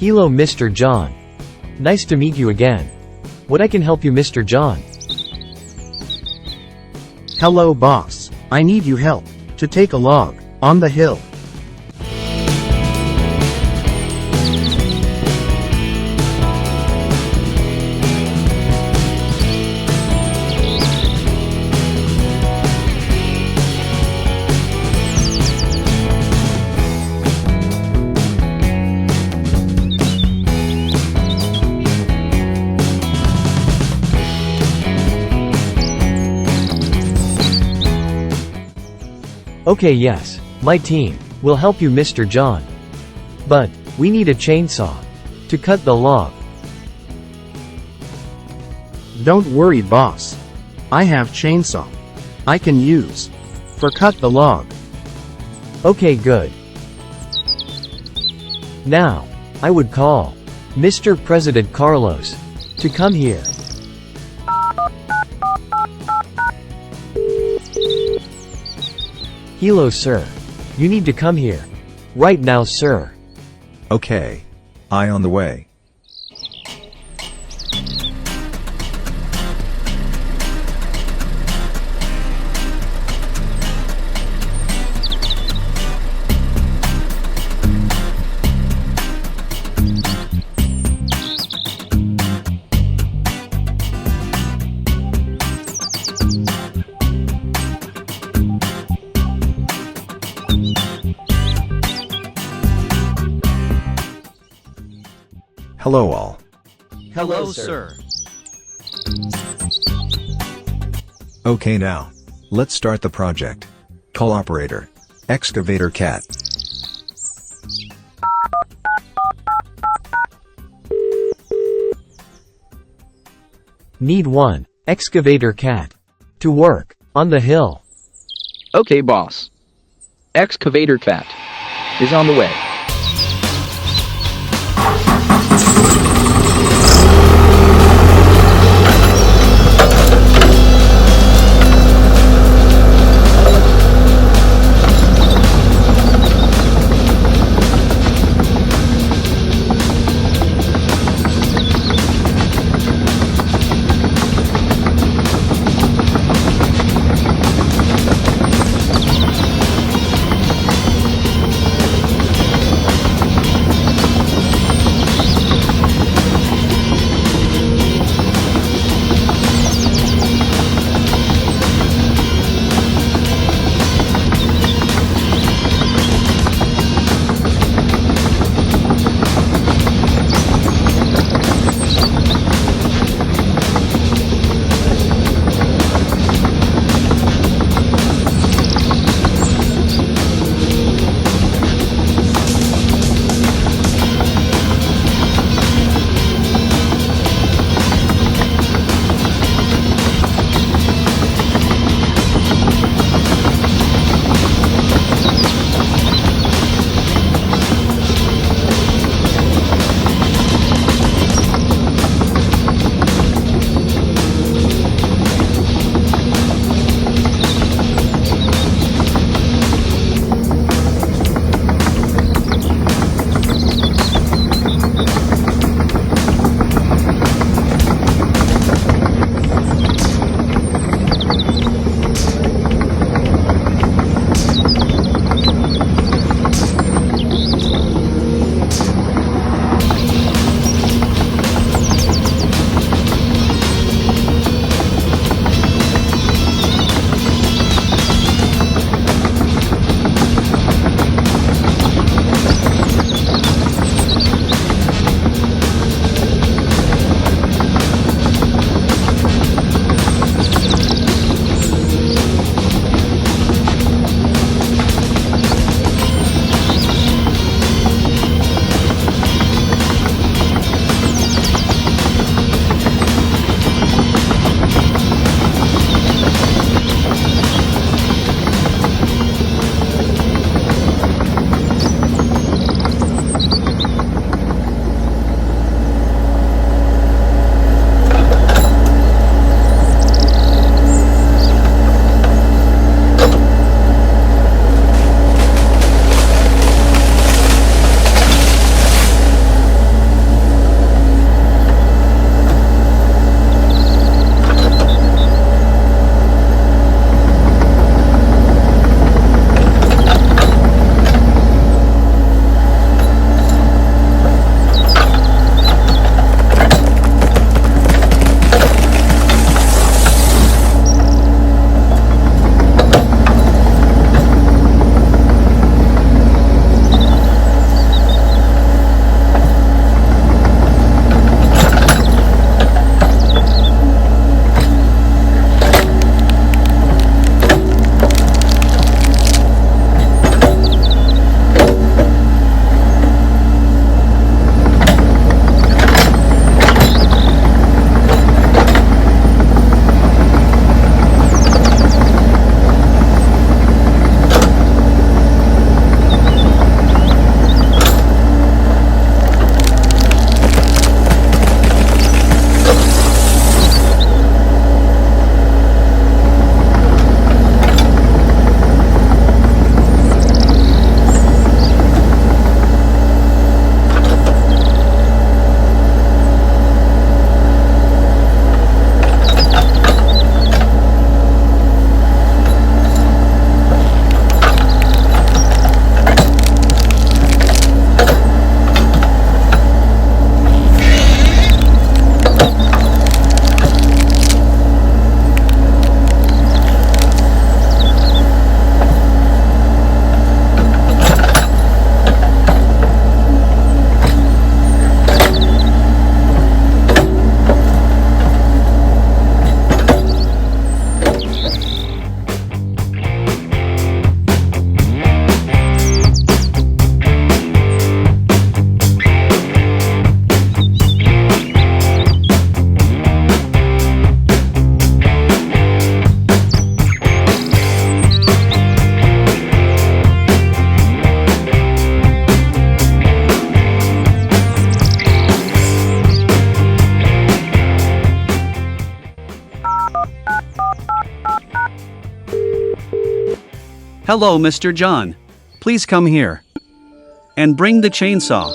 Hello Mr. John. Nice to meet you again. What I can help you Mr. John? Hello boss, I need you help to take a log on the hill. Okay, yes, my team will help you Mr. John. But we need a chainsaw to cut the log. Don't worry boss, I have chainsaw I can use for cut the log. Okay, good. Now, I would call Mr. President Carlos to come here. Hello sir. You need to come here. Right now sir. Okay. I on the way. Hello all. Hello sir. Okay now. Let's start the project. Call operator. Excavator cat. Need one excavator cat to work on the hill. Okay boss. Excavator cat is on the way. Hello, Mr. John. Please come here. And bring the chainsaw.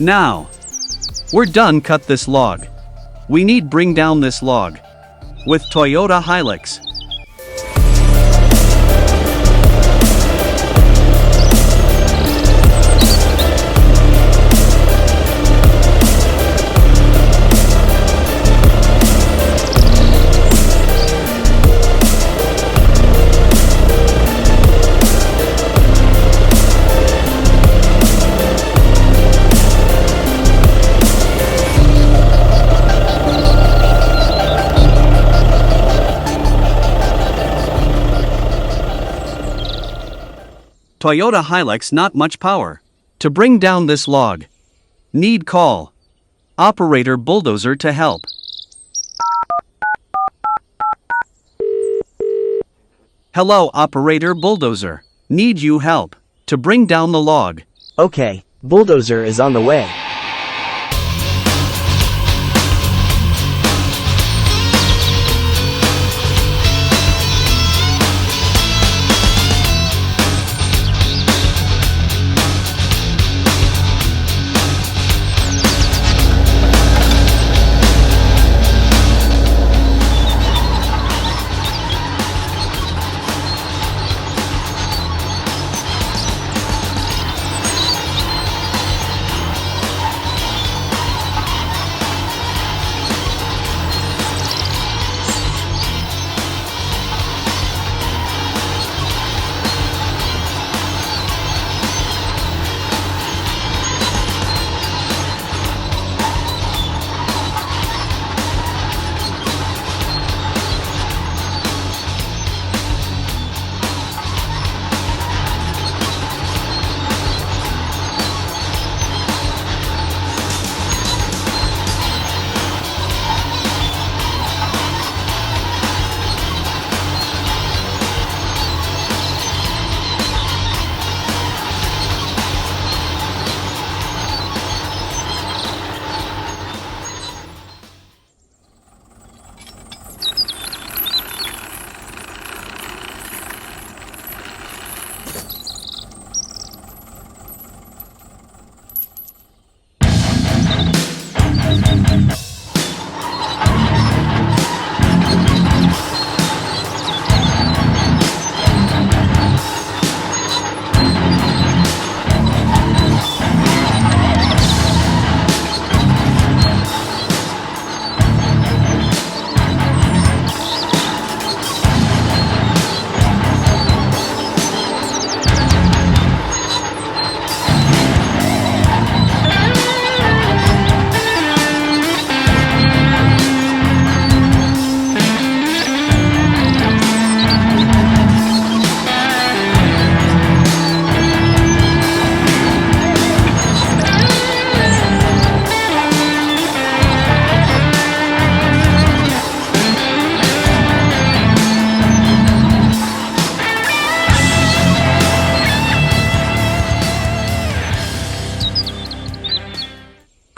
Now, we're done cut this log. We need bring down this log. With Toyota Hilux. Toyota Hilux not much power. To bring down this log. Need call. Operator Bulldozer to help. Hello Operator Bulldozer. Need you help. To bring down the log. Okay, Bulldozer is on the way.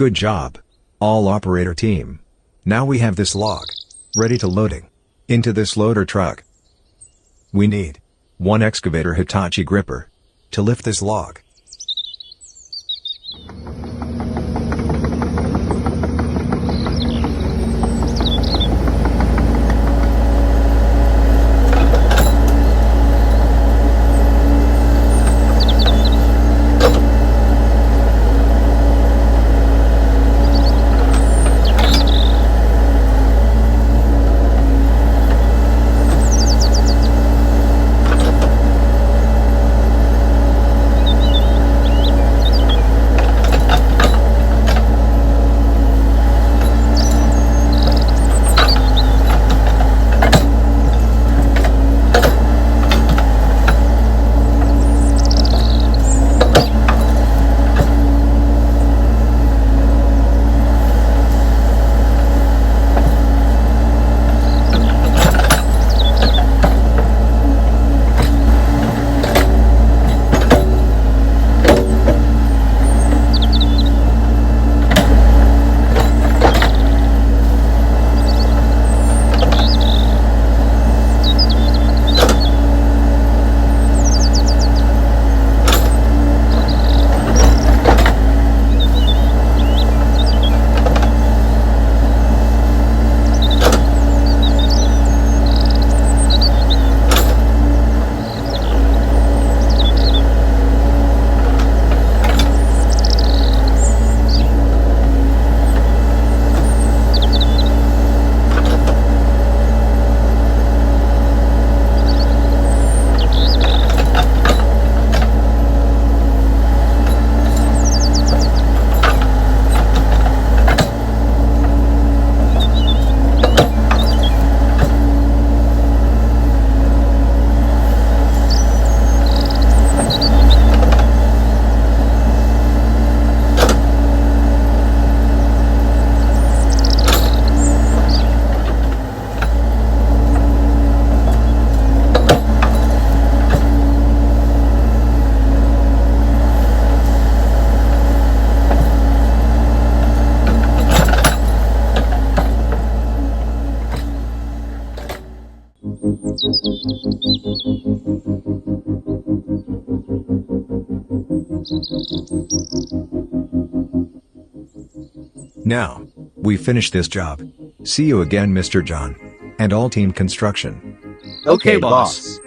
Good job. All operator team. Now we have this log. Ready to loading. Into this loader truck. We need one excavator Hitachi gripper. To lift this log. Now, we finished this job. See you again, Mr. John. And all team construction. Okay, boss.